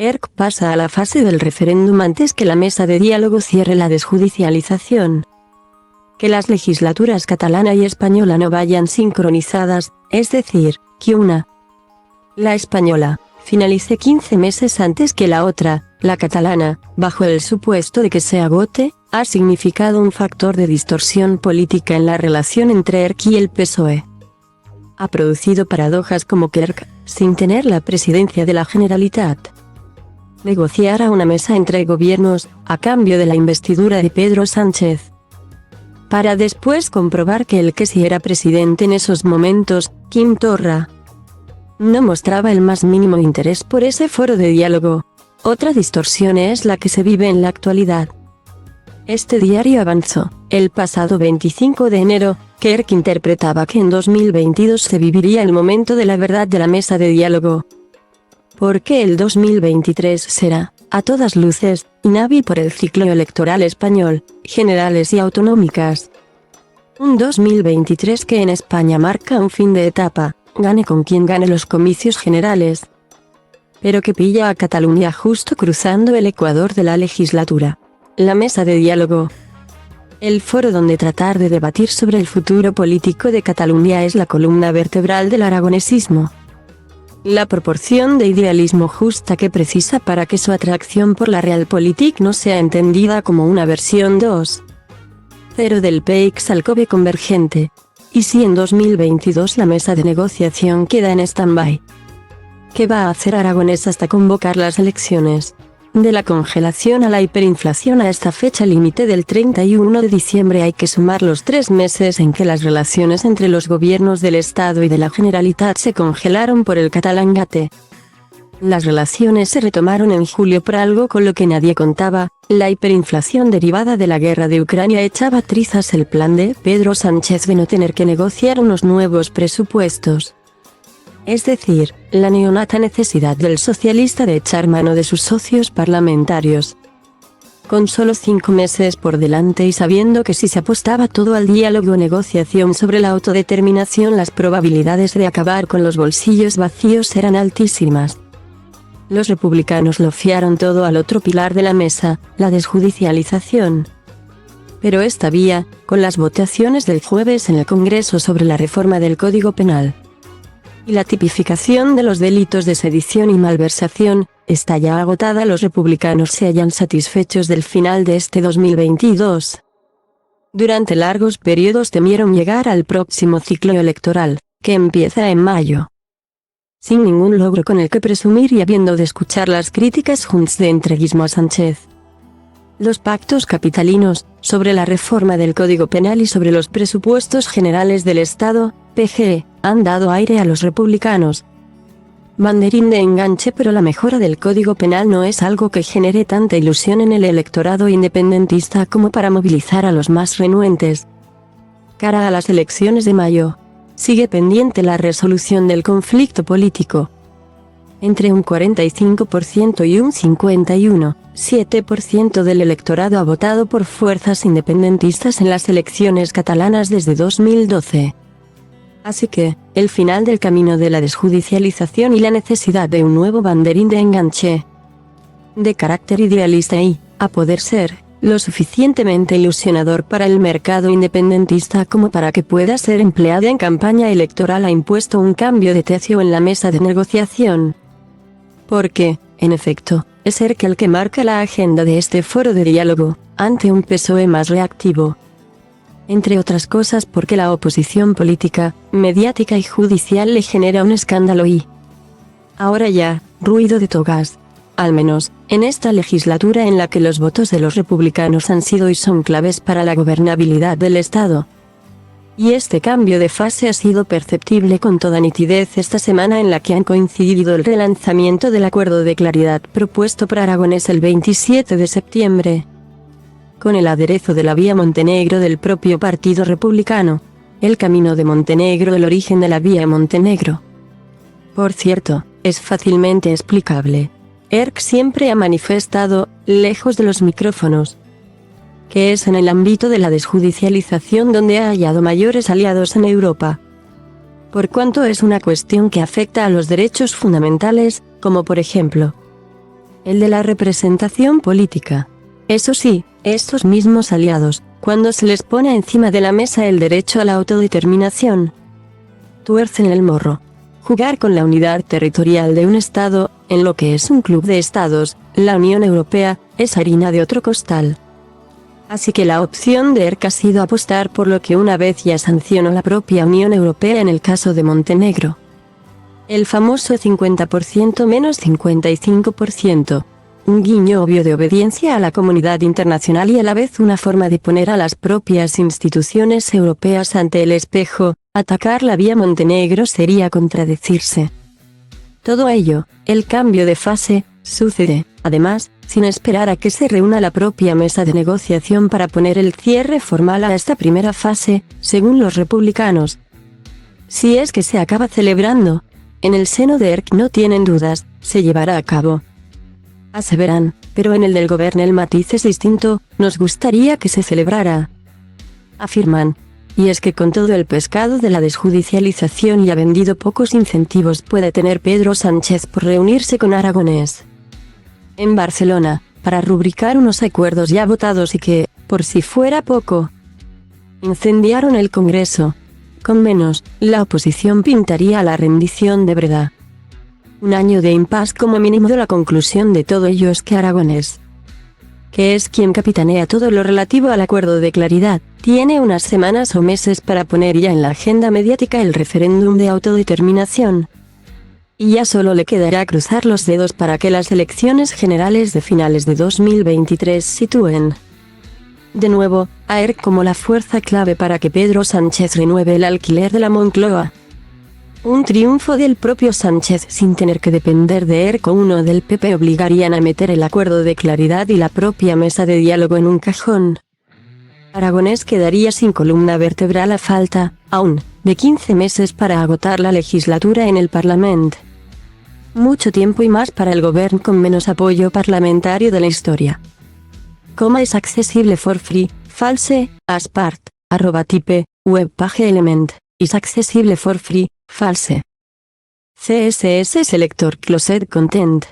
ERC pasa a la fase del referéndum antes que la mesa de diálogo cierre la desjudicialización. Que las legislaturas catalana y española no vayan sincronizadas, es decir, que una, la española, finalice 15 meses antes que la otra, la catalana, bajo el supuesto de que se agote, ha significado un factor de distorsión política en la relación entre ERC y el PSOE. Ha producido paradojas como que ERC, sin tener la presidencia de la Generalitat, negociara una mesa entre gobiernos, a cambio de la investidura de Pedro Sánchez, para después comprobar que el que sí era presidente en esos momentos, Quim Torra, no mostraba el más mínimo interés por ese foro de diálogo. Otra distorsión es la que se vive en la actualidad. Este diario avanzó, el pasado 25 de enero, que ERC interpretaba que en 2022 se viviría el momento de la verdad de la mesa de diálogo. Porque el 2023 será, a todas luces, inhábil por el ciclo electoral español, generales y autonómicas. Un 2023 que en España marca un fin de etapa, gane con quien gane los comicios generales, pero que pilla a Cataluña justo cruzando el ecuador de la legislatura. La mesa de diálogo, el foro donde tratar de debatir sobre el futuro político de Cataluña, es la columna vertebral del aragonesismo. La proporción de idealismo justa que precisa para que su atracción por la realpolitik no sea entendida como una versión 2.0 del PEX Alcove convergente. Y si en 2022 la mesa de negociación queda en stand-by, ¿qué va a hacer Aragonés hasta convocar las elecciones? De la congelación a la hiperinflación a esta fecha límite del 31 de diciembre hay que sumar los 3 meses en que las relaciones entre los gobiernos del Estado y de la Generalitat se congelaron por el Catalangate. Las relaciones se retomaron en julio por algo con lo que nadie contaba: la hiperinflación derivada de la guerra de Ucrania echaba trizas el plan de Pedro Sánchez de no tener que negociar unos nuevos presupuestos. Es decir, la neonata necesidad del socialista de echar mano de sus socios parlamentarios. Con solo 5 meses por delante y sabiendo que si se apostaba todo al diálogo o negociación sobre la autodeterminación, las probabilidades de acabar con los bolsillos vacíos eran altísimas. Los republicanos lo fiaron todo al otro pilar de la mesa, la desjudicialización. Pero esta vía, con las votaciones del jueves en el Congreso sobre la reforma del Código Penal y la tipificación de los delitos de sedición y malversación, está ya agotada. Los republicanos se hallan satisfechos del final de este 2022. Durante largos periodos temieron llegar al próximo ciclo electoral, que empieza en mayo, sin ningún logro con el que presumir y habiendo de escuchar las críticas junts de entreguismo a Sánchez. Los pactos capitalinos, sobre la reforma del Código Penal y sobre los presupuestos generales del Estado, PG, han dado aire a los republicanos. Banderín de enganche, pero la mejora del Código Penal no es algo que genere tanta ilusión en el electorado independentista como para movilizar a los más renuentes. Cara a las elecciones de mayo, sigue pendiente la resolución del conflicto político. Entre un 45% y un 51,7% del electorado ha votado por fuerzas independentistas en las elecciones catalanas desde 2012. Así que, el final del camino de la desjudicialización y la necesidad de un nuevo banderín de enganche, de carácter idealista y, a poder ser, lo suficientemente ilusionador para el mercado independentista como para que pueda ser empleada en campaña electoral, ha impuesto un cambio de tercio en la mesa de negociación. Porque, en efecto, es ERC el que marca la agenda de este foro de diálogo, ante un PSOE más reactivo. Entre otras cosas porque la oposición política, mediática y judicial le genera un escándalo y, ahora ya, ruido de togas. Al menos, en esta legislatura en la que los votos de los republicanos han sido y son claves para la gobernabilidad del Estado. Y este cambio de fase ha sido perceptible con toda nitidez esta semana, en la que han coincidido el relanzamiento del acuerdo de claridad propuesto por Aragonés el 27 de septiembre, con el aderezo de la vía Montenegro del propio Partido Republicano, el camino de Montenegro, el origen de la vía Montenegro. Por cierto, es fácilmente explicable. ERC siempre ha manifestado, lejos de los micrófonos, que es en el ámbito de la desjudicialización donde ha hallado mayores aliados en Europa. Por cuanto es una cuestión que afecta a los derechos fundamentales, como por ejemplo el de la representación política. Eso sí, estos mismos aliados, cuando se les pone encima de la mesa el derecho a la autodeterminación, tuercen el morro. Jugar con la unidad territorial de un Estado, en lo que es un club de Estados, la Unión Europea, es harina de otro costal. Así que la opción de ERC ha sido apostar por lo que una vez ya sancionó la propia Unión Europea en el caso de Montenegro. El famoso 50% menos 55%. Un guiño obvio de obediencia a la comunidad internacional y a la vez una forma de poner a las propias instituciones europeas ante el espejo. Atacar la vía Montenegro sería contradecirse. Todo ello, el cambio de fase, sucede, además, sin esperar a que se reúna la propia mesa de negociación para poner el cierre formal a esta primera fase, según los republicanos. Si es que se acaba celebrando, en el seno de ERC no tienen dudas, se llevará a cabo. Aseveran, pero en el del gobierno el matiz es distinto, nos gustaría que se celebrara. Afirman. Y es que con todo el pescado de la desjudicialización y ha vendido pocos incentivos puede tener Pedro Sánchez por reunirse con Aragonés en Barcelona, para rubricar unos acuerdos ya votados y que, por si fuera poco, incendiaron el Congreso. Con menos, la oposición pintaría a la rendición de Breda. Un año de impasse como mínimo. De la conclusión de todo ello es que Aragonés, que es quien capitanea todo lo relativo al acuerdo de claridad, tiene unas semanas o meses para poner ya en la agenda mediática el referéndum de autodeterminación. Y ya solo le quedará cruzar los dedos para que las elecciones generales de finales de 2023 sitúen de nuevo a ERC como la fuerza clave para que Pedro Sánchez renueve el alquiler de la Moncloa. Un triunfo del propio Sánchez sin tener que depender de ERC o uno del PP obligarían a meter el acuerdo de claridad y la propia mesa de diálogo en un cajón. Aragonés quedaría sin columna vertebral a falta, aún, de 15 meses para agotar la legislatura en el Parlamento. Mucho tiempo y más para el gobierno con menos apoyo parlamentario de la historia. Coma es accesible for free, false, as part, @type, webpage element, is accesible for free, false. CSS selector closed content.